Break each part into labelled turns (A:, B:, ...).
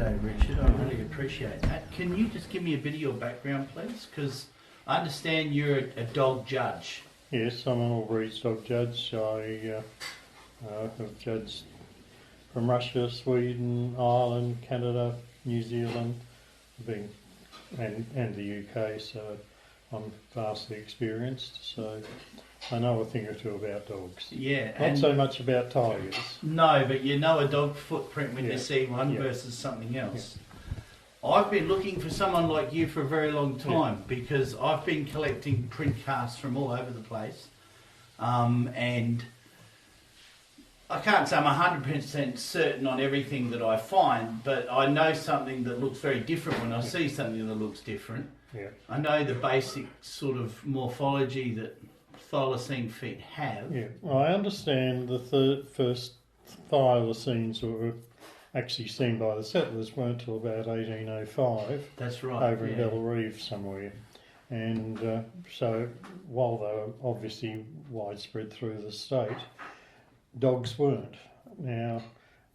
A: G'day, Richard. I really appreciate that. Can you just give me a bit of your background, please? Because I understand you're a dog judge.
B: Yes, I'm an all breeds dog judge. I have judged from Russia, Sweden, Ireland, Canada, New Zealand, and the UK, so I'm vastly experienced. So I know a thing or two about dogs.
A: Yeah.
B: Not so much about tigers.
A: No, but you know a dog footprint when you see one versus something else. Yeah. I've been looking for someone like you for a very long time because I've been collecting print casts from all over the place. And I can't say I'm 100% certain on everything that I find, but I know something that looks very different when I see something that looks different. Yeah. I know the basic sort of morphology that thylacine feet have.
B: Yeah, well, I understand the first thylacines were actually seen by the settlers weren't until about 1805.
A: That's right.
B: Over in Bellerive somewhere. And so while they were obviously widespread through the state, dogs weren't. Now,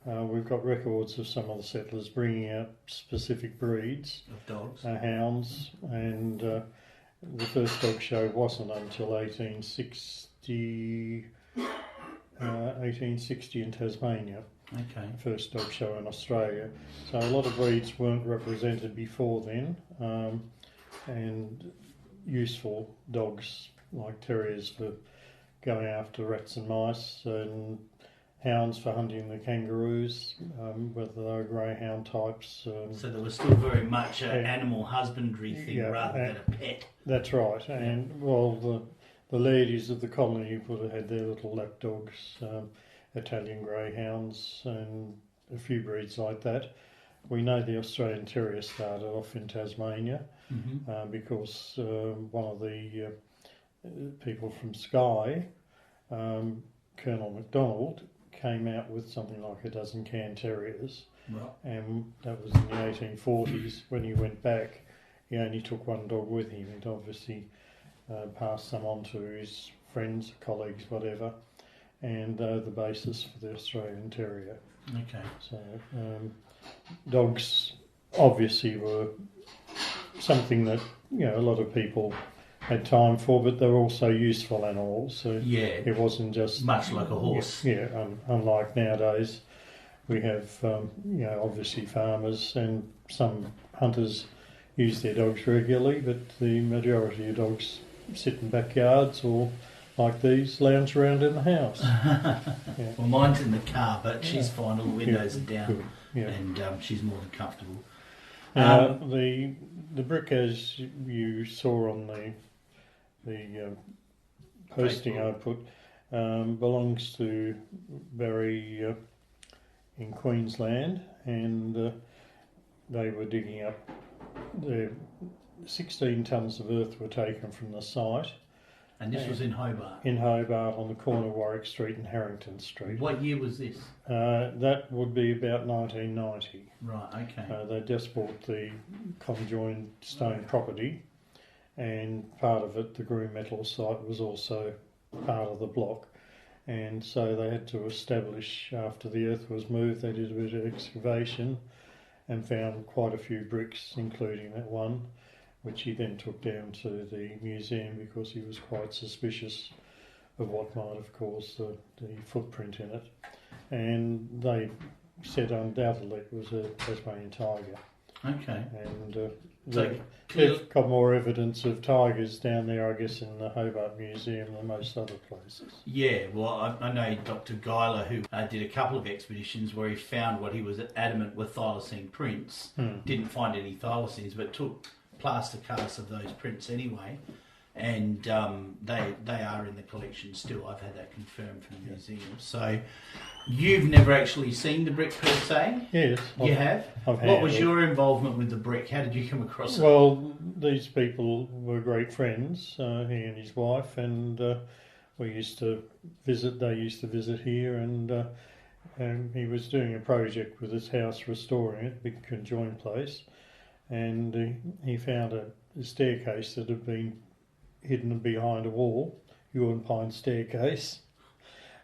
B: we've got records of some of the settlers bringing out specific breeds
A: of dogs,
B: hounds, and the first dog show wasn't until 1860 in Tasmania.
A: Okay.
B: First dog show in Australia. So a lot of breeds weren't represented before then, and useful dogs like terriers for going after rats and mice, and hounds for hunting the kangaroos, whether they were greyhound types.
A: So there was still very much an animal husbandry thing rather than a pet.
B: That's right. And well, the ladies of the colony would have had their little lap dogs, Italian greyhounds, and a few breeds like that. We know the Australian Terrier started off in Tasmania because one of the people from Skye, Colonel MacDonald, came out with something like a dozen can terriers, and that was in the 1840s. When he went back, he only took one dog with him. He'd obviously passed some on to his friends, colleagues, whatever, and the basis for the Australian Terrier.
A: Okay.
B: So dogs obviously were something that a lot of people had time for, but they're also useful animals. So it wasn't just
A: much like a horse.
B: Unlike nowadays, we have obviously farmers and some hunters use their dogs regularly, but the majority of dogs sit in backyards or, like these, lounge around in the house.
A: Well, mine's in the car, but she's fine. All the windows are down, and she's more than comfortable.
B: The brick, as you saw on the posting I put, belongs to Barry in Queensland, and they were digging up. 16 tonnes of earth were taken from the site.
A: And this was in Hobart?
B: In Hobart, on the corner of Warwick Street and Harrington Street.
A: What year was this?
B: That would be about 1990.
A: Right, okay.
B: They just bought the conjoined stone property, and part of it, the Green Metal site, was also part of the block. And so they had to establish, after the earth was moved, they did a bit of excavation and found quite a few bricks, including that one, which he then took down to the museum because he was quite suspicious of what might have caused the footprint in it. And they said undoubtedly it was a Tasmanian tiger.
A: Okay.
B: And they've got more evidence of tigers down there, I guess, in the Hobart Museum than most other places.
A: Yeah, well, I know Dr Guiler, who did a couple of expeditions where he found what he was adamant were thylacine prints. Didn't find any thylacines, but took plaster casts of those prints anyway, and they are in the collection still. I've had that confirmed from the museum. So you've never actually seen the brick per se?
B: Yes.
A: You have? What was your involvement with the brick? How did you come across it?
B: Well, these people were great friends, he and his wife, and we used to visit. They used to visit here, and he was doing a project with his house, restoring it, big conjoined place. And he found a staircase that had been hidden behind a wall, Ewan Pine staircase.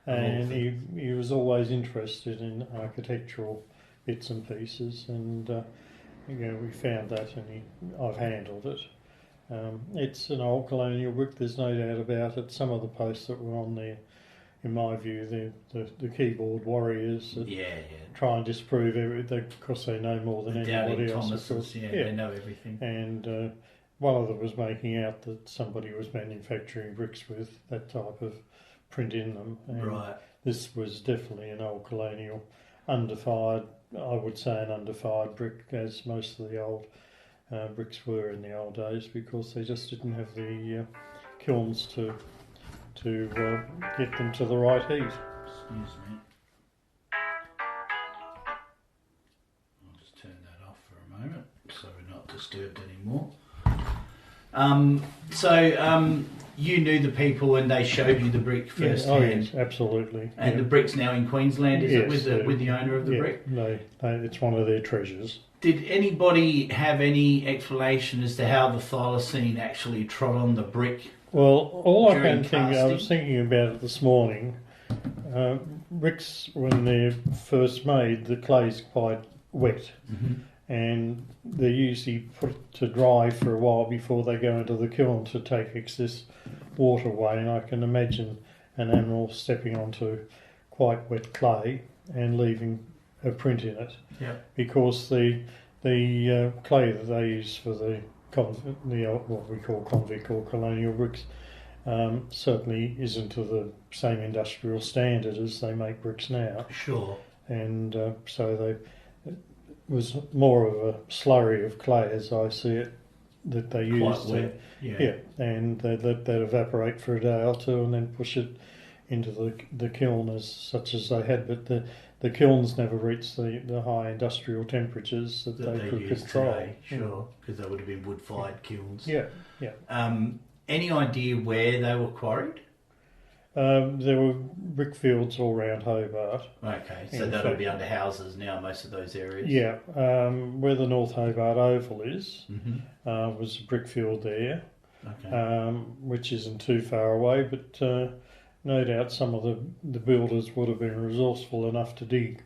B: And he was always interested in architectural bits and pieces, and we found that, and I've handled it. It's an old colonial brick, there's no doubt about it. Some of the posts that were on there, in my view, the keyboard warriors that try and disprove everything, because they know more than anybody else.
A: They know everything.
B: And one of them was making out that somebody was manufacturing bricks with that type of print in them. And
A: right.
B: This was definitely an old colonial, undefied, I would say an undefied brick, as most of the old bricks were in the old days, because they just didn't have the kilns to get them to the right heat.
A: Excuse me. I'll just turn that off for a moment so we're not disturbed anymore. You knew the people and they showed you the brick first hand?
B: Yes, absolutely.
A: And the brick's now in Queensland, is it, with the owner of the brick?
B: No, it's one of their treasures.
A: Did anybody have any explanation as to how the thylacine actually trod on the brick?
B: Well, all I can think, I was thinking about it this morning. Bricks, when they're first made, the clay's quite wet, and they're usually put to dry for a while before they go into the kiln to take excess water away. And I can imagine an animal stepping onto quite wet clay and leaving a print in it, because the clay that they use for the what we call convict or colonial bricks certainly isn't to the same industrial standard as they make bricks now.
A: Sure.
B: And so it was more of a slurry of clay, as I see it, that they used.
A: Quite wet.
B: And they let that evaporate for a day or two and then push it into the kiln as such as they had, but the kilns never reached the high industrial temperatures that they could control.
A: Today, sure, because they would have been wood-fired kilns.
B: Yeah.
A: Any idea where they were quarried?
B: There were brick fields all around Hobart.
A: Okay, so that'll be under houses now, most of those areas.
B: Yeah, where the North Hobart Oval is, was a brick field there, which isn't too far away, but no doubt some of the builders would have been resourceful enough to dig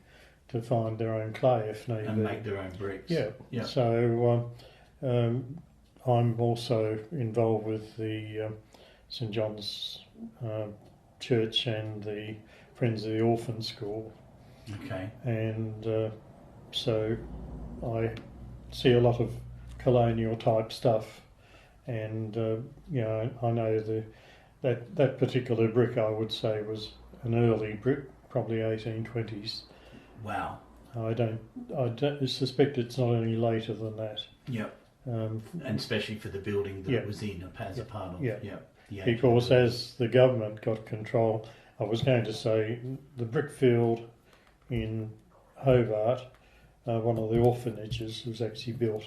B: to find their own clay if need be.
A: And make their own bricks.
B: Yeah. So I'm also involved with the St John's Church and the Friends of the Orphan School. Okay. And so I see a lot of colonial type stuff, and I know that particular brick, I would say, was an early brick, probably 1820s.
A: Wow.
B: I don't suspect it's not any later than that.
A: Yep. And especially for the building that it was in, as a part of.
B: Yeah. Because as the government got control, I was going to say the brick field in Hobart, one of the orphanages, was actually built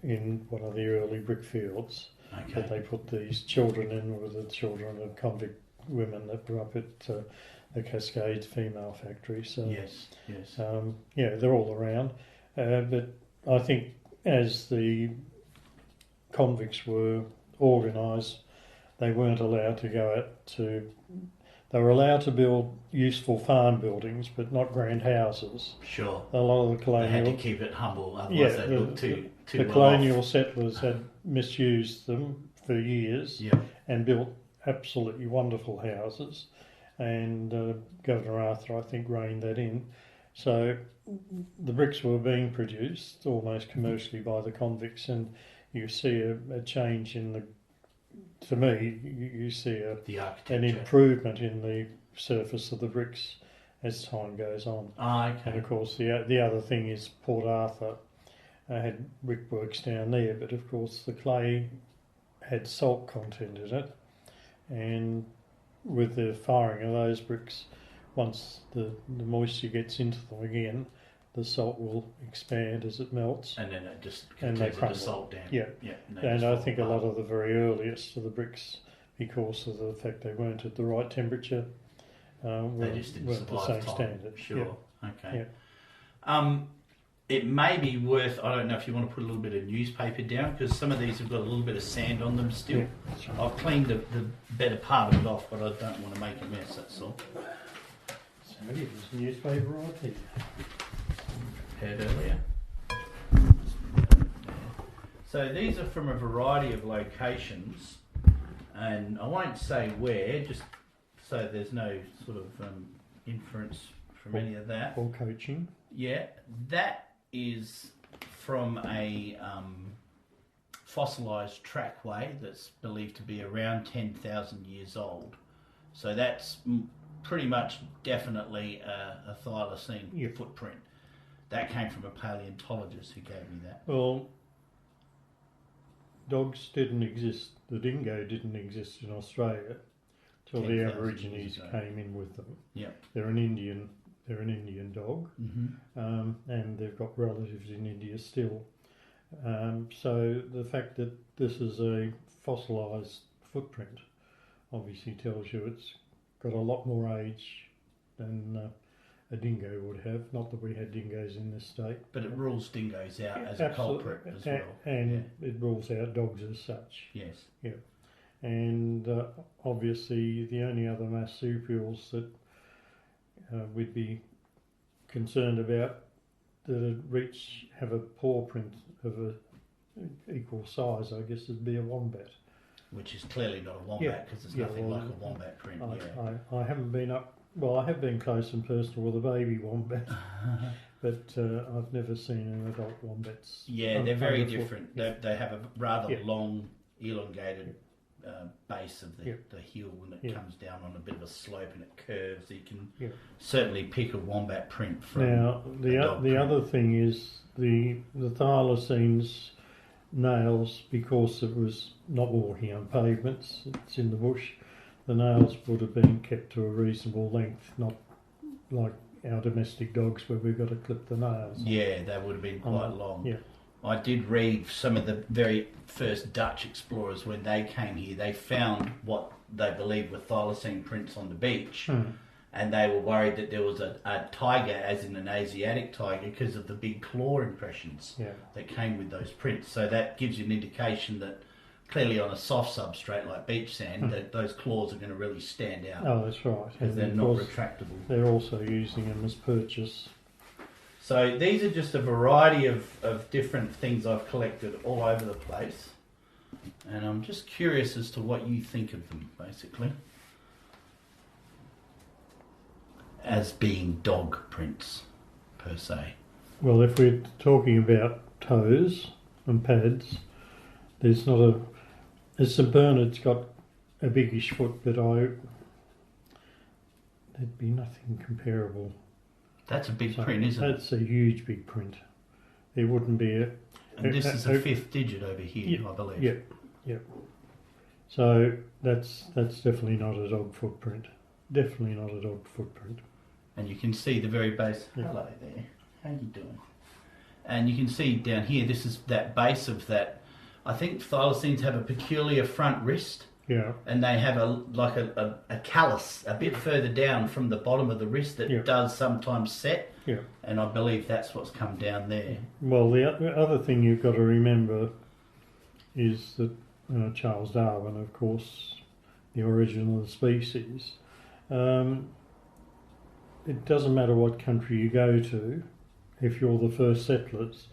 B: in one of the early brick fields.
A: Okay.
B: That they put these children in, with the children of convict women that were up at the Cascades Female Factory. So
A: yes.
B: They're all around. But I think as the convicts were organised, they weren't allowed to go out to. They were allowed to build useful farm buildings, but not grand houses.
A: Sure.
B: A lot of the colonial.
A: They had to keep it humble, otherwise they'd look too
B: the colonial settlers had misused them for years and built absolutely wonderful houses, and Governor Arthur, I think, reined that in. So the bricks were being produced almost commercially by the convicts, and you see a change in to me, you see an improvement in the surface of the bricks as time goes on.
A: Okay.
B: And of course the other thing is Port Arthur had brickworks down there, but of course the clay had salt content in it, and with the firing of those bricks, once the moisture gets into them again, the salt will expand as it melts.
A: And then it just continues to salt down.
B: Yeah. And I think a lot of the very earliest of the bricks, because of the fact they weren't at the right temperature, weren't the same standard.
A: Sure. Yeah. Okay. Yeah. It may be worth, I don't know if you want to put a little bit of newspaper down, because some of these have got a little bit of sand on them still. Yeah, right. I've cleaned the better part of it off, but I don't want to make a mess, that's all.
B: So here's newspaper right here.
A: prepared earlier. So these are from a variety of locations, and I won't say where, just so there's no sort of inference from any of that.
B: Or coaching.
A: Yeah, that is from a fossilised trackway that's believed to be around 10,000 years old. So that's pretty much definitely a thylacine footprint. That came from a paleontologist who gave me that.
B: Well, dogs didn't exist. The dingo didn't exist in Australia till the Aborigines came in with them.
A: Yeah,
B: they're an Indian dog, and they've got relatives in India still. So the fact that this is a fossilised footprint obviously tells you it's got a lot more age than a dingo would have. Not that we had dingoes in this state.
A: but it rules dingoes out as a culprit as well.
B: And it rules out dogs as such.
A: Yes.
B: Yeah. And obviously the only other marsupials that we'd be concerned about that have a paw print of a equal size, I guess, would be a wombat.
A: Which is clearly not a wombat because there's nothing like a wombat print.
B: I haven't been up. Well, I have been close and personal with a baby wombat, but I've never seen an adult wombats.
A: Yeah, they're very different. They have a rather long, elongated base of the heel when it comes down on a bit of a slope and it curves. So you can certainly pick a wombat print from.
B: Now, the other thing is the thylacines nails, because it was not walking on pavements, it's in the bush. The nails would have been kept to a reasonable length, not like our domestic dogs where we've got to clip the nails.
A: Yeah, they would have been quite long.
B: Yeah.
A: I did read some of the very first Dutch explorers when they came here. They found what they believed were thylacine prints on the beach, and they were worried that there was a tiger, as in an Asiatic tiger, because of the big claw impressions that came with those prints. So that gives you an indication that clearly on a soft substrate like beach sand, that those claws are going to really stand out.
B: Oh, that's right.
A: Because they're not retractable.
B: They're also using them as purchase.
A: So these are just a variety of different things I've collected all over the place. And I'm just curious as to what you think of them, basically. As being dog prints, per se.
B: Well, if we're talking about toes and pads, there's not a... St Bernard's got a biggish foot, but there'd be nothing comparable.
A: That's a big print, isn't it?
B: That's a huge big print. There wouldn't be a...
A: And this is the fifth digit over here, I believe.
B: Yep. So that's definitely not a dog footprint. Definitely not a dog footprint.
A: And you can see the very base. Hello there. How you doing? And you can see down here, this is that base of that. I think thylacines have a peculiar front wrist.
B: Yeah.
A: And they have a callus a bit further down from the bottom of the wrist that does sometimes set.
B: Yeah.
A: And I believe that's what's come down there.
B: Well, the other thing you've got to remember is that Charles Darwin, of course, the origin of the species. It doesn't matter what country you go to, if you're the first settlers,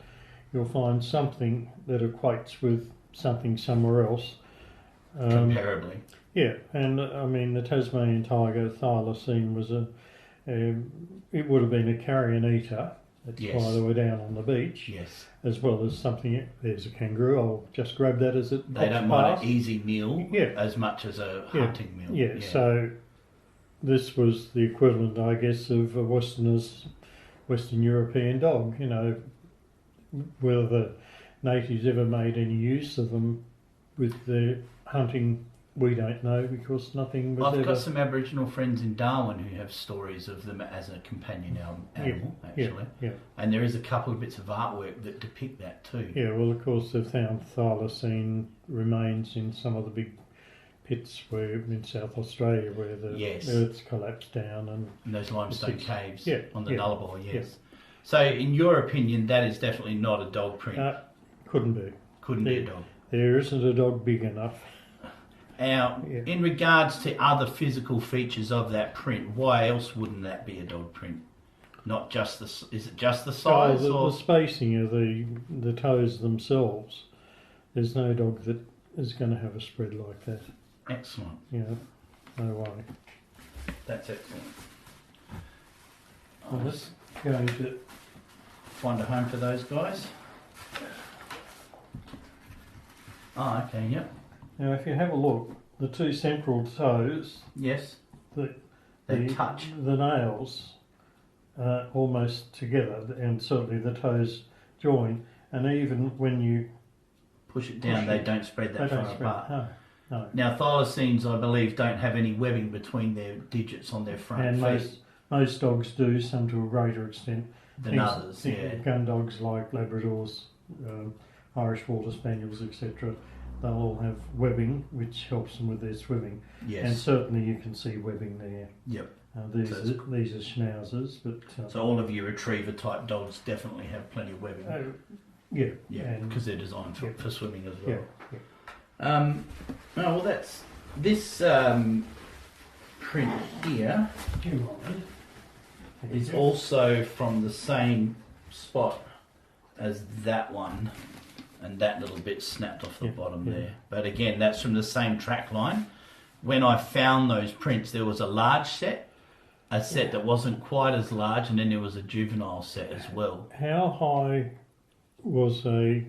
B: you'll find something that equates with something somewhere else.
A: Comparably.
B: Yeah, and I mean the Tasmanian tiger, thylacine, was it would have been a carrion eater. That's why they were down on the beach.
A: Yes.
B: As well as something, there's a kangaroo, I'll just grab that as it
A: They don't mind an easy meal as much as a hunting meal.
B: Yeah, so this was the equivalent, I guess, of a Western European dog. You know, whether the natives ever made any use of them with the hunting, we don't know, because nothing was
A: I've got some Aboriginal friends in Darwin who have stories of them as a companion animal, actually.
B: Yeah.
A: And there is a couple of bits of artwork that depict that too.
B: Yeah, well, of course, they've found thylacine remains in some of the big pits in South Australia where the earth's collapsed down. And
A: those limestone caves on the Nullarbor,
B: yes.
A: So, in your opinion, that is definitely not a dog print?
B: Couldn't be.
A: Couldn't be a dog.
B: There isn't a dog big enough.
A: Now, in regards to other physical features of that print, why else wouldn't that be a dog print? Not just the. Is it just the
B: So
A: size or
B: the spacing of the toes themselves. There's no dog that is going to have a spread like that.
A: excellent?
B: Yeah, no way.
A: That's excellent.
B: I'm just going to
A: Find a home for those guys. Oh, okay, yep.
B: now, if you have a look, the two central toes,
A: Yes,
B: the
A: they touch.
B: the nails are almost together, and certainly the toes join. And even when you
A: Push it down, they don't spread that
B: they
A: far
B: don't spread.
A: apart.
B: No.
A: Now, thylacines, I believe, don't have any webbing between their digits on their front
B: And
A: feet
B: most dogs do, some to a greater extent.
A: than others.
B: Think
A: Yeah.
B: of gun dogs like Labradors, Irish Water Spaniels, etc. They'll all have webbing, which helps them with their swimming.
A: Yes.
B: And certainly you can see webbing there.
A: Yep.
B: These
A: So
B: are schnauzers, but
A: So all of your retriever type dogs definitely have plenty of webbing.
B: yeah,
A: Yeah,
B: and-
A: because they're designed for swimming as well.
B: yeah.
A: Oh, well, that's this print here is also from the same spot as that one, and that little bit snapped off the bottom there. But again, that's from the same track line. When I found those prints, there was a large set, a set that wasn't quite as large, and then there was a juvenile set as well.
B: How high was a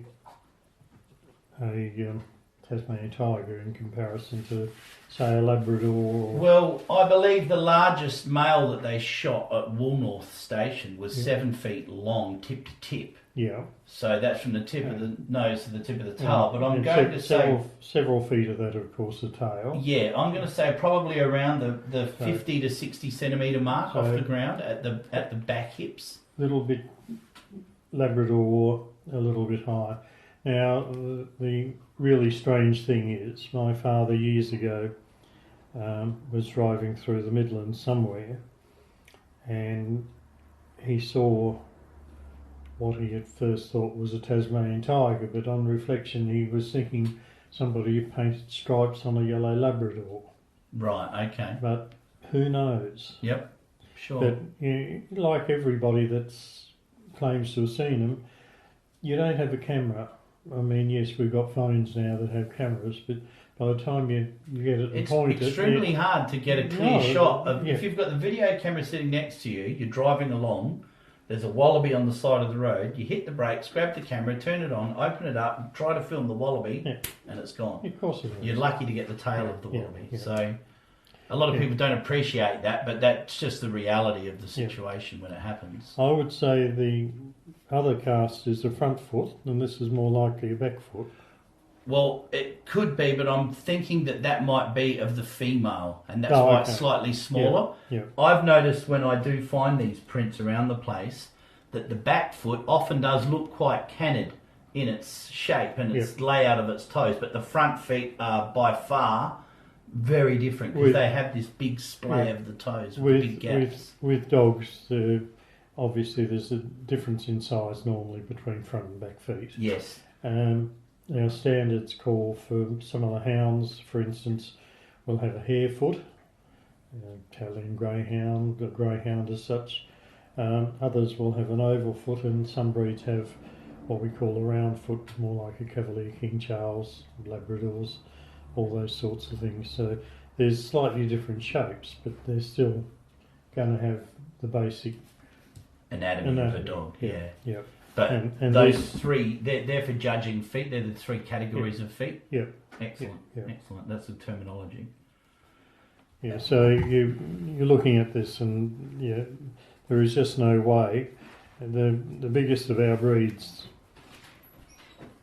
B: Tasmanian tiger in comparison to, say, a Labrador? Or...
A: Well, I believe the largest male that they shot at Woolnorth Station was 7 feet long, tip to tip.
B: Yeah.
A: So that's from the tip of the nose to the tip of the tail. But I'm going to say
B: several feet of that, of course, the tail.
A: Yeah, I'm going to say probably around the 50 to 60 centimetre mark off the ground at the back hips.
B: A little bit Labrador, a little bit higher. Now, the really strange thing is, my father years ago was driving through the Midlands somewhere, and he saw what he at first thought was a Tasmanian tiger, but on reflection he was thinking somebody had painted stripes on a yellow Labrador.
A: Right, okay.
B: But who knows?
A: Yep, sure.
B: But like everybody that claims to have seen them, you don't have a camera. I mean, yes, we've got phones now that have cameras, but by the time you get it and point it...
A: It's extremely hard to get a clear shot of... If you've got the video camera sitting next to you, you're driving along, there's a wallaby on the side of the road, you hit the brakes, grab the camera, turn it on, open it up, try to film the wallaby, and it's gone.
B: Of course it is.
A: You're lucky to get the tail of the wallaby.
B: Yeah.
A: So a lot of people don't appreciate that, but that's just the reality of the situation when it happens.
B: I would say the other cast is the front foot, and this is more likely a back foot.
A: Well, it could be, but I'm thinking that might be of the female, and that's why it's slightly smaller.
B: Yeah.
A: I've noticed when I do find these prints around the place that the back foot often does look quite canid in its shape and its layout of its toes, but the front feet are by far very different because they have this big splay of the toes with big gaps.
B: With dogs, obviously there's a difference in size normally between front and back feet.
A: Yes.
B: Our standards call for some of the hounds, for instance, will have a hare foot, Italian greyhound, a greyhound as such. Others will have an oval foot, and some breeds have what we call a round foot, more like a Cavalier King Charles, Labradors, all those sorts of things. So there's slightly different shapes, but they're still going to have the basic
A: anatomy of a dog.
B: Yeah.
A: But
B: and
A: those three, they're for judging feet. They're the three categories of feet.
B: Yeah.
A: Excellent. Excellent. That's the terminology.
B: Yeah. So you're looking at this, and there is just no way. The biggest of our breeds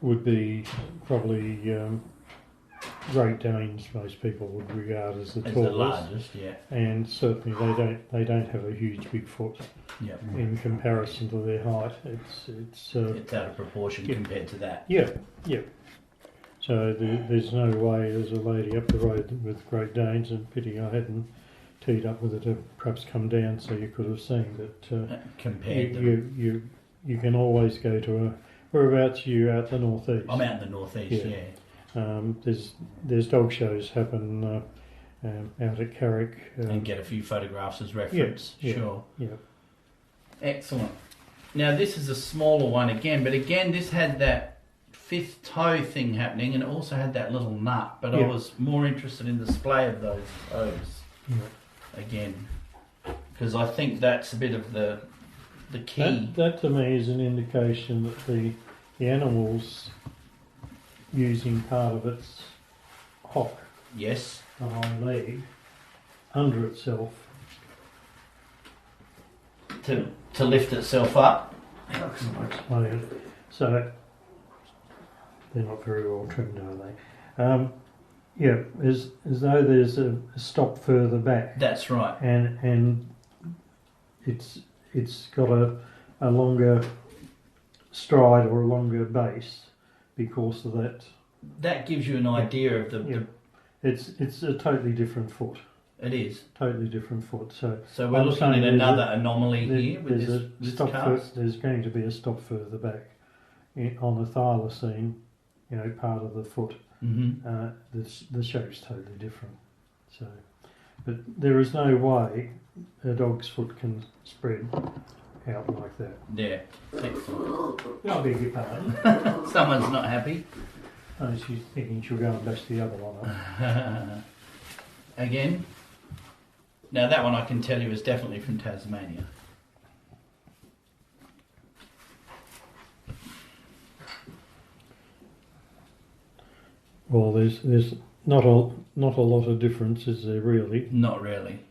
B: would be probably Great Danes. Most people would regard as the tallest,
A: the largest,
B: and certainly they don't have a huge big foot.
A: Yeah.
B: In comparison to their height, it's
A: out of proportion compared to that.
B: Yeah. So there's no way. There's a lady up the road with Great Danes, and pity I hadn't teed up with her to perhaps come down so you could have seen that.
A: Compared
B: you can always go to a... Whereabouts are you out the northeast?
A: I'm out in the northeast,
B: There's dog shows happen out at Carrick.
A: And get a few photographs as reference, sure.
B: Yeah.
A: Excellent. Now this is a smaller one again, but again this had that fifth toe thing happening, and it also had that little nut. But I was more interested in the display of those toes again, because I think that's a bit of the key.
B: That to me is an indication that the animal's using part of its hock,
A: Yes.
B: the hind leg, under itself.
A: To lift itself up.
B: How can I explain it? So they're not very well trimmed, are they? As though there's a stop further back.
A: That's right.
B: And it's got a longer stride or a longer base because of that.
A: That gives you an idea of the.
B: It's a totally different foot.
A: It is.
B: Totally different foot. So
A: we're looking at another anomaly here with this cast.
B: There's going to be a stop further back on the thylacine, part of the foot.
A: Mm-hmm.
B: The shape's totally different. So, but there is no way a dog's foot can spread out like that.
A: Yeah. Excellent.
B: I beg your pardon.
A: Someone's not happy.
B: Oh, she's thinking she'll go and bash the other one up.
A: Again. Now that one I can tell you is definitely from Tasmania.
B: Well, there's not a lot of difference, is there really?
A: Not really.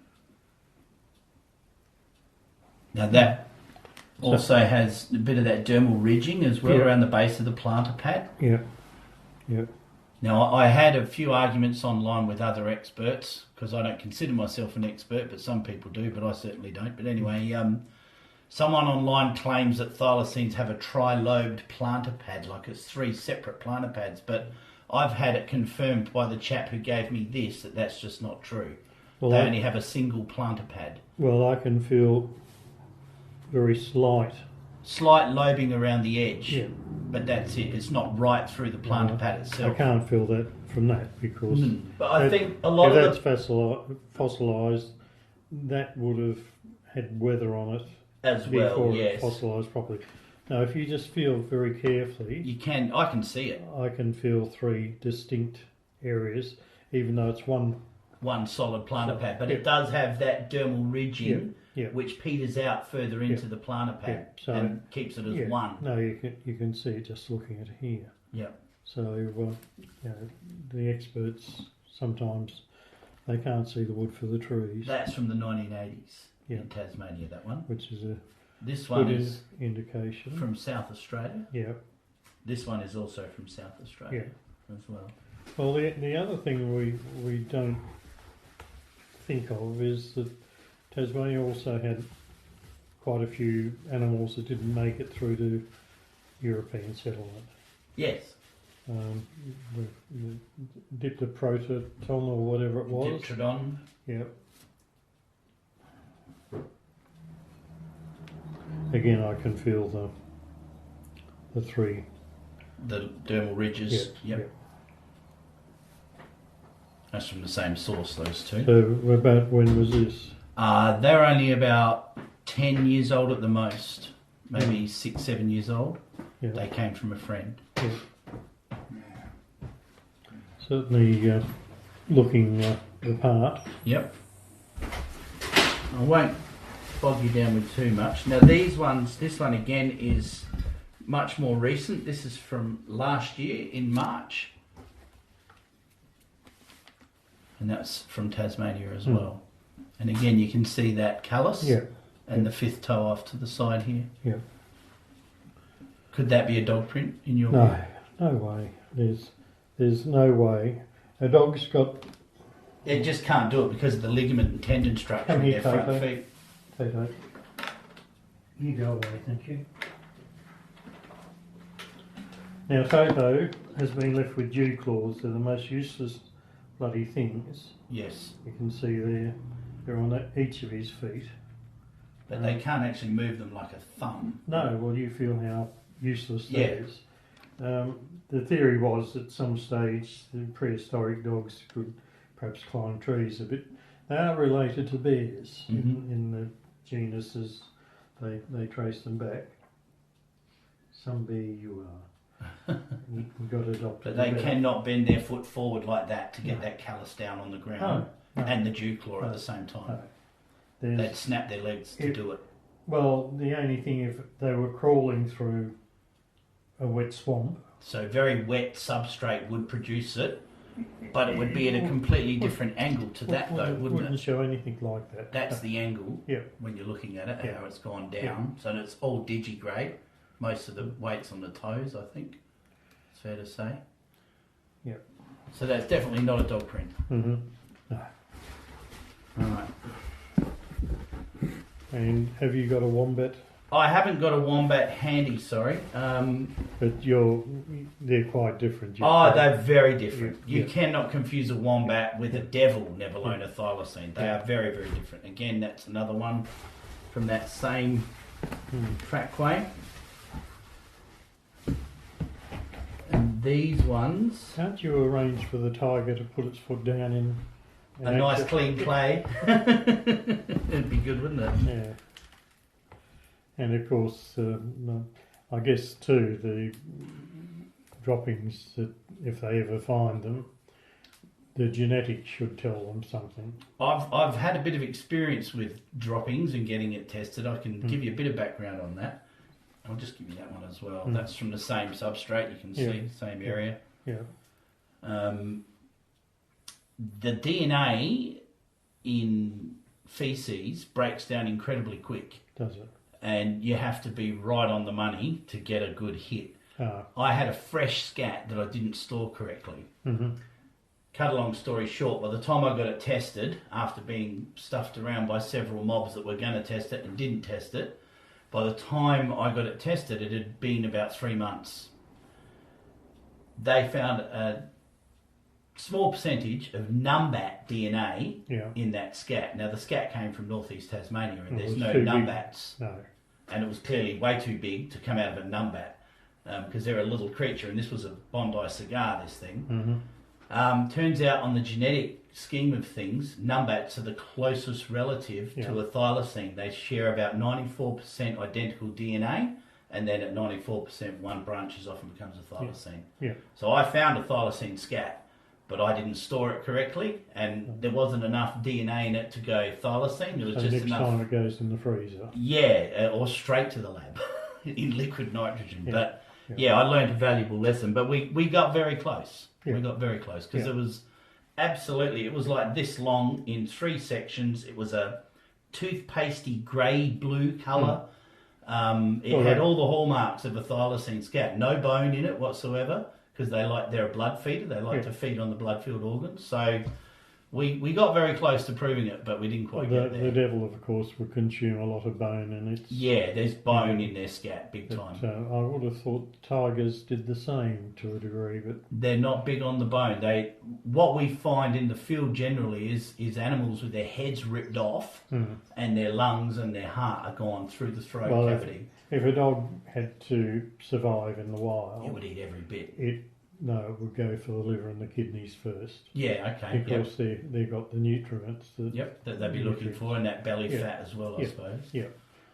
A: Now that also has a bit of that dermal ridging as well around the base of the plantar pad.
B: Yeah.
A: Now, I had a few arguments online with other experts, because I don't consider myself an expert, but some people do, but I certainly don't. But anyway, someone online claims that thylacines have a tri-lobed plantar pad, like it's 3 separate plantar pads, but I've had it confirmed by the chap who gave me this that that's just not true. Well, they only have a single plantar pad.
B: Well, I can feel very slight
A: lobing around the edge, but that's it. It's not right through the plantar pad itself.
B: I can't feel that from that because.
A: But I think a lot of
B: that's fossilised, that would have had weather on it
A: as well.
B: Before
A: yes,
B: it fossilised properly. Now, if you just feel very carefully,
A: you can. I can see it.
B: I can feel 3 distinct areas, even though it's one
A: solid plantar pad, but it does have that dermal ridging. Which peters out further into the plantar pad and keeps it as one.
B: No, you can see it just looking at it here.
A: Yeah.
B: So the experts sometimes they can't see the wood for the trees.
A: That's from the 1980s in Tasmania. That one,
B: which is
A: this one is
B: indication
A: from South Australia.
B: Yeah.
A: This one is also from South Australia as well.
B: Well, the other thing we don't think of is that Tasmania also had quite a few animals that didn't make it through to European settlement.
A: Yes.
B: The Diploproton or whatever it was.
A: Diptrodon.
B: Yep. Again, I can feel the 3.
A: The dermal ridges.
B: Yep.
A: That's from the same source, those 2.
B: So about when was this?
A: They're only about 10 years old at the most, maybe 6, 7 years old. Yeah. They came from a friend.
B: Yeah. Certainly looking the part.
A: Yep. I won't bog you down with too much. Now this one again is much more recent. This is from last year in March. And that's from Tasmania as well. And again, you can see that callus and the 5th toe off to the side here.
B: Yeah.
A: Could that be a dog print in your view?
B: No way. There's no way. A dog's got...
A: It just can't do it because of the ligament and tendon structure in their front feet.
B: Toto. You go away, thank you. Now Toto has been left with dew claws. They're the most useless bloody things.
A: Yes.
B: You can see there. They're on each of his feet.
A: But they can't actually move them like a thumb.
B: No, well you feel how useless that is. The theory was at some stage the prehistoric dogs could perhaps climb trees a bit. They are related to bears in the genuses they trace them back. Some bear you are. You've got to adopt.
A: But they cannot bend their foot forward like that to get that callus down on the ground and the dew claw at the same time. They'd snap their legs to do it.
B: Well, the only thing, if they were crawling through a wet swamp.
A: So very wet substrate would produce it, but it would be at a completely different angle to that though, wouldn't it?
B: Wouldn't show anything like that.
A: That's the angle when you're looking at it, how it's gone down. So it's all digigrade. Most of the weight's on the toes, I think. It's fair to say.
B: Yeah.
A: So that's definitely not a dog print.
B: Mm-hmm. No.
A: Alright.
B: And have you got a wombat?
A: I haven't got a wombat handy, sorry.
B: But they're quite different.
A: They're very different. You cannot confuse a wombat with a devil, never alone a thylacine. They are very, very different. Again, that's another one from that same trackway. And these ones...
B: Can't you arrange for the tiger to put its foot down in...
A: A nice clean clay? It'd be good, wouldn't it?
B: Yeah. And of course, I guess too, the droppings, that if they ever find them, the genetics should tell them something.
A: I've had a bit of experience with droppings and getting it tested. I can give you a bit of background on that. I'll just give you that one as well. That's from the same substrate, you can see, same area.
B: Yeah.
A: The DNA in feces breaks down incredibly quick.
B: Does it?
A: And you have to be right on the money to get a good hit. I had a fresh scat that I didn't store correctly. Cut a long story short, by the time I got it tested, after being stuffed around by several mobs that were going to test it and didn't test it, by the time I got it tested, it had been about 3 months. They found a small percentage of numbat DNA in that scat. Now, the scat came from northeast Tasmania, and there's no numbats.
B: No.
A: And it was clearly way too big to come out of a numbat, because they're a little creature, and this was a Bondi cigar, this thing. Turns out, on the genetic scheme of things, numbats are the closest relative to a thylacine. They share about 94% identical DNA, and then at 94%, one branches off and becomes a thylacine. So I found a thylacine scat, but I didn't store it correctly, and there wasn't enough DNA in it to go thylacine. There was
B: so
A: just
B: next
A: enough.
B: time it goes in the freezer.
A: Yeah, or straight to the lab in liquid nitrogen. But I learned a valuable lesson. But we got very close. We got very close because it was it was like this long in 3 sections. It was a toothpastey grey-blue colour. It had all the hallmarks of a thylacine scat. No bone in it whatsoever, because they're a blood feeder. They like to feed on the blood-filled organs. So we got very close to proving it, but we didn't quite get there.
B: The devil, of course, would consume a lot of bone, and it's...
A: Yeah, there's bone in their scat, big time.
B: I would have thought tigers did the same to a degree, but...
A: They're not big on the bone. What we find in the field generally is animals with their heads ripped off and their lungs and their heart are gone through the throat cavity.
B: If a dog had to survive in the wild...
A: It would eat every bit.
B: It would go for the liver and the kidneys first.
A: Yeah, okay.
B: Because they've got the nutrients.
A: That they'd be looking for, and that belly fat as well, I suppose.
B: Yeah,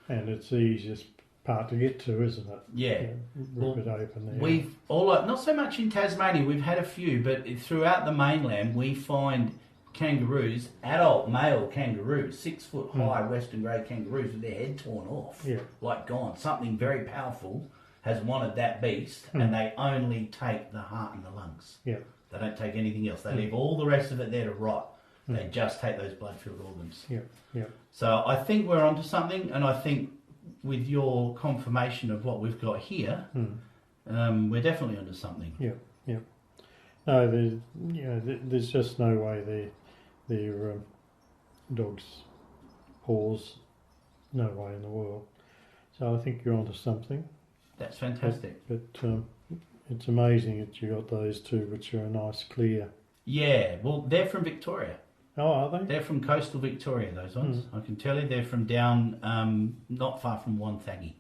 B: and it's the easiest part to get to, isn't it?
A: Yeah.
B: Rip it open there.
A: We've not so much in Tasmania, we've had a few, but throughout the mainland we find kangaroos, adult male kangaroos, 6 foot high Western grey kangaroos with their head torn off, like gone. Something very powerful has wanted that beast, and they only take the heart and the lungs. Yeah. They don't take anything else. They leave all the rest of it there to rot. They just take those blood-filled organs. Yeah, yeah. So I think we're onto something, and I think with your confirmation of what we've got here, we're definitely onto something.
B: Yeah, yeah. No, there's just no way their dogs' paws, no way in the world. So I think you're onto something.
A: That's fantastic.
B: But it's amazing that you got those two, which are a nice clear.
A: Yeah, well, they're from Victoria.
B: Oh, are they?
A: They're from coastal Victoria, those ones. I can tell you they're from down not far from Wonthaggi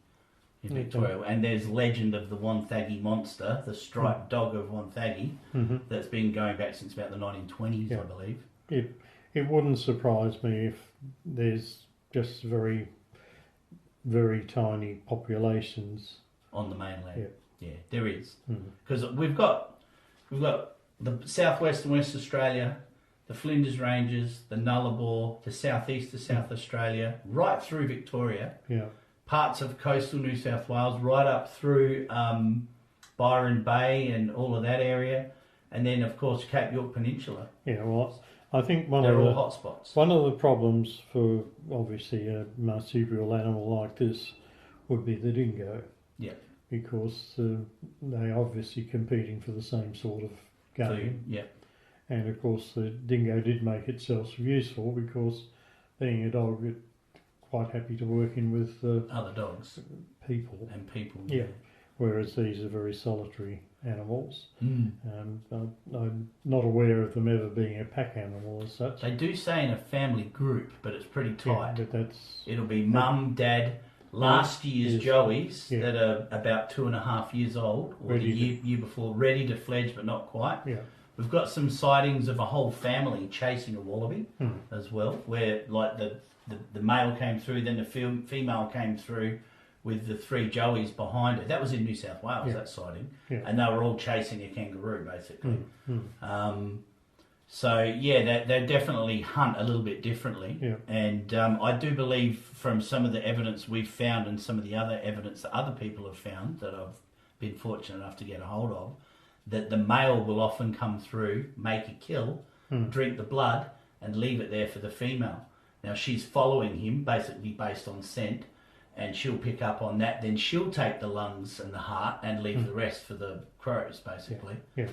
A: in Victoria. And there's legend of the Wonthaggi monster, the striped dog of Wonthaggi, that's been going back since about the 1920s, I believe.
B: It wouldn't surprise me if there's just very very tiny populations
A: on the mainland.
B: Yeah.
A: Yeah, there is, because we've got the southwest and West Australia, the Flinders Ranges, the Nullarbor, the southeast of South Australia, right through Victoria, parts of coastal New South Wales, right up through Byron Bay and all of that area, and then of course Cape York Peninsula.
B: Yeah, well, I think
A: they're all hotspots.
B: One of the problems for obviously a marsupial animal like this would be the dingo.
A: Yeah.
B: Because they're obviously competing for the same sort of game.
A: Yeah.
B: And of course the dingo did make itself useful because being a dog, it's quite happy to work in with
A: other dogs.
B: People.
A: And people.
B: Yeah. Whereas these are very solitary animals. I'm not aware of them ever being a pack animal as such.
A: They do say in a family group, but it's pretty tight.
B: Yeah, but it'll
A: be mum, dad, last year's joeys that are about 2.5 years old, or the year before, ready to fledge but not quite.
B: Yeah.
A: We've got some sightings of a whole family chasing a wallaby as well, where like the male came through, then the female came through with the 3 joeys behind it. That was in New South Wales, that sighting. Yeah. And they were all chasing a kangaroo, basically. So, yeah, they definitely hunt a little bit differently.
B: Yeah.
A: And I do believe from some of the evidence we've found and some of the other evidence that other people have found that I've been fortunate enough to get a hold of, that the male will often come through, make a kill, drink the blood, and leave it there for the female. Now, she's following him, basically based on scent, and she'll pick up on that. Then she'll take the lungs and the heart and leave the rest for the crows, basically.
B: Yeah.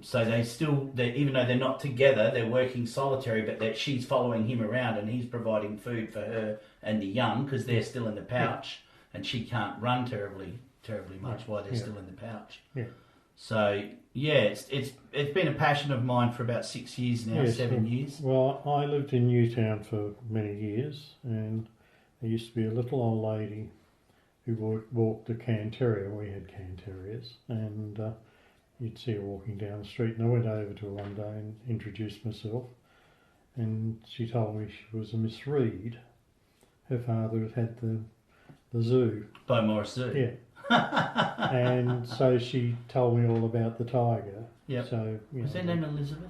A: So even though they're not together, they're working solitary, but that she's following him around and he's providing food for her and the young because they're still in the pouch and she can't run terribly much while they're still in the pouch.
B: Yeah.
A: So yeah, it's been a passion of mine for about 6 years now, 7 years.
B: Well, I lived in Newtown for many years, and there used to be a little old lady who walked a can terrier. We had can terriers, and you'd see her walking down the street. And I went over to her one day and introduced myself, and she told me she was a Miss Reed. Her father had the zoo.
A: By Morris Zoo.
B: Yeah. And so she told me all about the tiger.
A: Yeah.
B: So
A: was her name Elizabeth?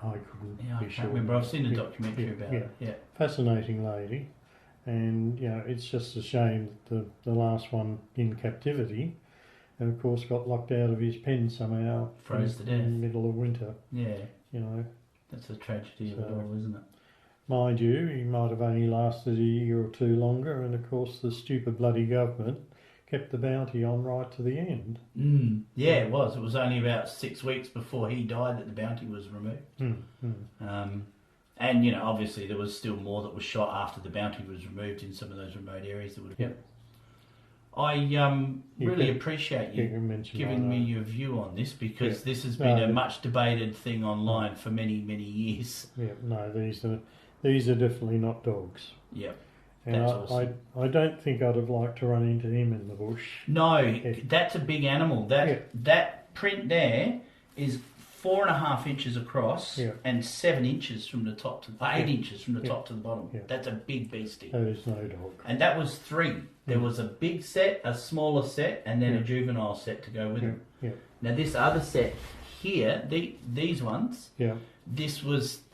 B: I couldn't be
A: I
B: sure.
A: can't remember. I've seen a documentary about it. Yeah.
B: Fascinating lady, and it's just a shame that the last one in captivity, and of course got locked out of his pen somehow.
A: Froze to death.
B: In the middle of winter.
A: Yeah.
B: That's
A: a tragedy of it all, isn't it?
B: Mind you, he might have only lasted a year or two longer, and of course the stupid bloody government kept the bounty on right to the end.
A: Yeah, it was. It was only about 6 weeks before he died that the bounty was removed. And, obviously there was still more that was shot after the bounty was removed in some of those remote areas that would have I really appreciate you giving me your view on this, because this has been a much debated thing online for many, many years.
B: Yeah, no, these are definitely not dogs.
A: Yeah.
B: And
A: awesome.
B: I don't think I'd have liked to run into him in the bush.
A: No, that's a big animal. That print there is 4.5 inches across and 7 inches from the top to 8 inches from the top to the bottom. Yeah. That's a big beastie.
B: That is no dog.
A: And that was 3. There was a big set, a smaller set, and then a juvenile set to go with them.
B: Yeah.
A: Now this other set here, these ones,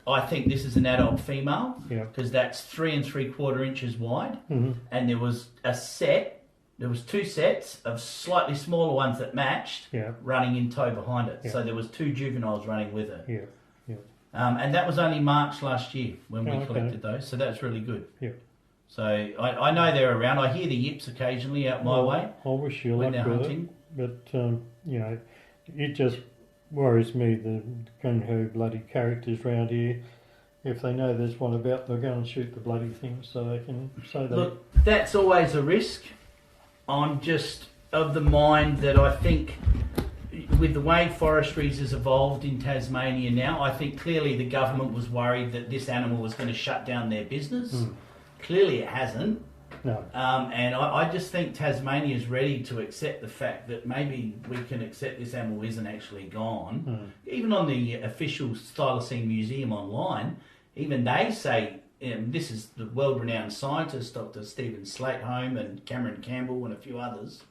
A: I think this is an adult female, because that's 3 3/4 inches wide, and there was There was 2 sets of slightly smaller ones that matched, running in tow behind it. So there was 2 juveniles running with it. And that was only March last year when we collected those, so that's really good. So I know they're around. I hear the yips occasionally out my way.
B: I wish you
A: when
B: luck
A: they're
B: with
A: hunting.
B: It, but it just worries me, the gung-ho bloody characters round here. If they know there's one about, they'll go and shoot the bloody thing so they can say that.
A: Look, that's always a risk. I'm just of the mind that I think with the way forestry has evolved in Tasmania now, I think clearly the government was worried that this animal was going to shut down their business. Clearly it hasn't.
B: No.
A: And I just think Tasmania is ready to accept the fact that maybe we can accept this animal isn't actually gone. Even on the official Thylacine Museum online, even they say this is the world-renowned scientists, Dr Stephen Slateholm and Cameron Campbell and a few others,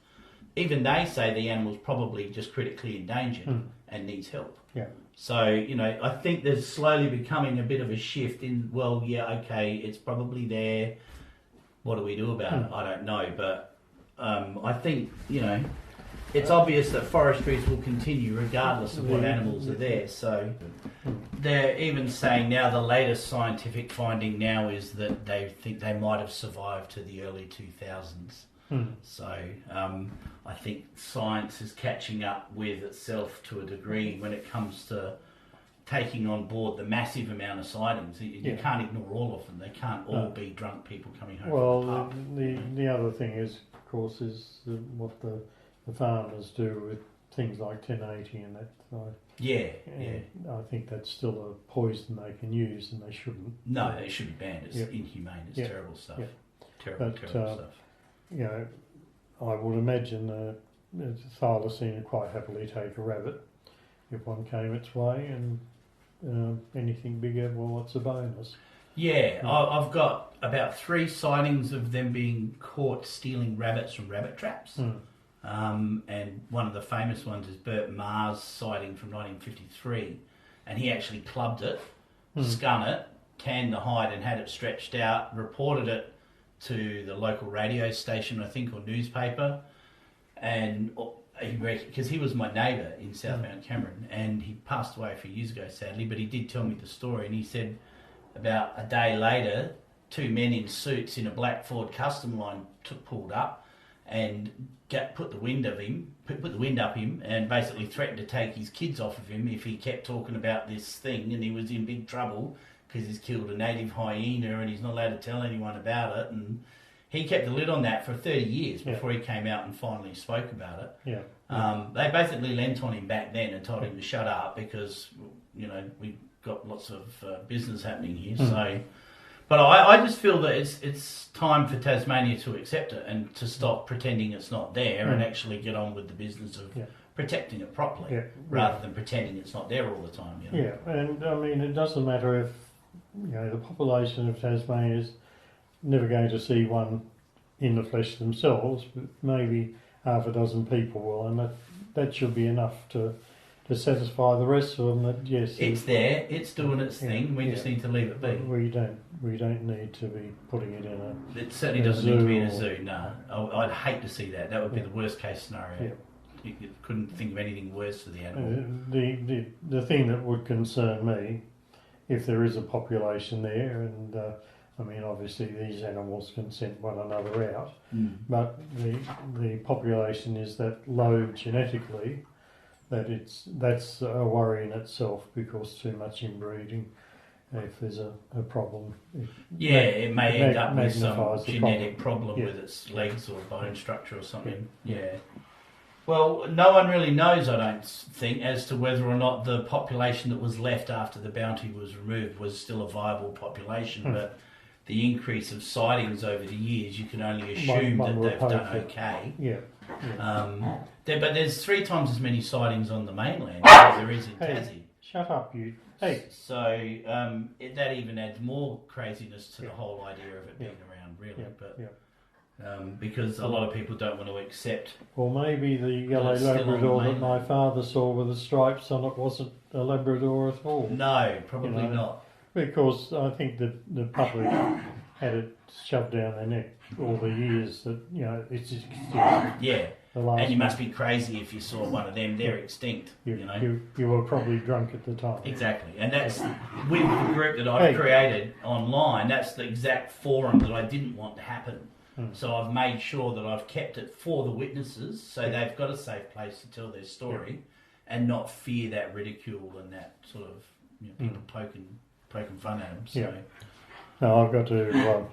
A: even they say the animal's probably just critically endangered and needs help.
B: Yeah.
A: So, you know, I think there's slowly becoming a bit of a shift in, well, yeah, okay, it's probably there. What do we do about it? I don't know. But I think, you know, it's obvious that forestries will continue regardless of what animals are there. So they're even saying now the latest scientific finding now is that they think they might have survived to the early 2000s. So I think science is catching up with itself to a degree when it comes to taking on board the massive amount of sightings. You can't ignore all of them. They can't all be drunk people coming home from the pub.
B: The other thing is, of course, is what the farmers do with things like 1080 and that. I think that's still a poison they can use, and they shouldn't.
A: No, it should be banned. It's inhumane. It's terrible stuff. Terrible stuff.
B: You know, I would imagine thylacine would quite happily take a rabbit if one came its way, and anything bigger, well, it's a bonus.
A: Yeah, I've got about 3 sightings of them being caught stealing rabbits from rabbit traps. And one of the famous ones is Bert Maher's sighting from 1953, and he actually clubbed it, scun it, tanned the hide and had it stretched out, reported it to the local radio station, I think, or newspaper, and because he was my neighbour in South Mount Cameron, and he passed away a few years ago, sadly, but he did tell me the story, and he said about a day later, 2 men in suits in a black Ford Custom line pulled up and put the wind up him, and basically threatened to take his kids off of him if he kept talking about this thing, and he was in big trouble because he's killed a native hyena and he's not allowed to tell anyone about it. And he kept the lid on that for 30 years before he came out and finally spoke about it. They basically lent on him back then and told him to shut up because, you know, we've got lots of business happening here. So, but I just feel that it's time for Tasmania to accept it and to stop pretending it's not there and actually get on with the business of protecting it properly rather than pretending it's not there all the time. You know?
B: Yeah, and I mean, it doesn't matter if, you know, the population of Tasmania is never going to see one in the flesh themselves, but maybe half a dozen people will, and that should be enough to satisfy the rest of them that yes,
A: it's there, it's doing its thing. We just need to leave it be.
B: We don't need to be putting it in a.
A: It certainly doesn't need to be in a zoo. No, I'd hate to see that. That would be the worst case scenario. You couldn't think of anything worse for the animal.
B: The thing that would concern me, if there is a population there, and I mean, obviously these animals can send one another out, but the population is that low genetically that that's a worry in itself, because too much inbreeding, if there's a problem,
A: it may end up with some genetic problem with its legs or bone structure or something. Well, no one really knows, I don't think, as to whether or not the population that was left after the bounty was removed was still a viable population, but the increase of sightings over the years, you can only assume that they've done okay. But there's 3 times as many sightings on the mainland as there is in Tassie.
B: Shut up, you. Hey.
A: So that even adds more craziness to the whole idea of it being around, really. Because a lot of people don't want to accept.
B: Or maybe the yellow Labrador that my father saw with the stripes on it wasn't a Labrador at all.
A: No, probably not.
B: Because I think the public had it shoved down their neck all the years that, you know, it's just
A: and you must be crazy if you saw one of them. They're extinct.
B: You were probably drunk at the time.
A: Exactly, and that's with the group that I've created online. That's the exact forum that I didn't want to happen. So I've made sure that I've kept it for the witnesses, so they've got a safe place to tell their story, and not fear that ridicule and that sort of people poking fun at them. So.
B: No, I've got to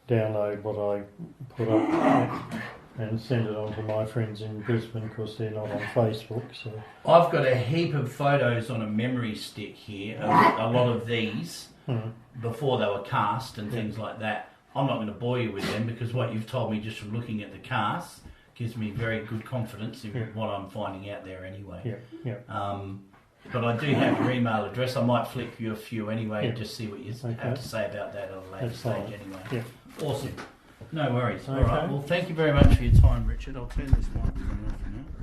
B: download what I put up and send it on to my friends in Brisbane, because they're not on Facebook. So
A: I've got a heap of photos on a memory stick here of a lot of these before they were cast and things like that. I'm not going to bore you with them, because what you've told me just from looking at the casts gives me very good confidence in what I'm finding out there anyway. But I do have your email address. I might flick you a few anyway and just see what you
B: Okay.
A: have to say about that at a later
B: That's
A: stage
B: fine.
A: anyway.
B: Yeah.
A: Awesome. No worries. All
B: Okay.
A: right. Well, thank you very much for your time, Richard. I'll turn this microphone off now.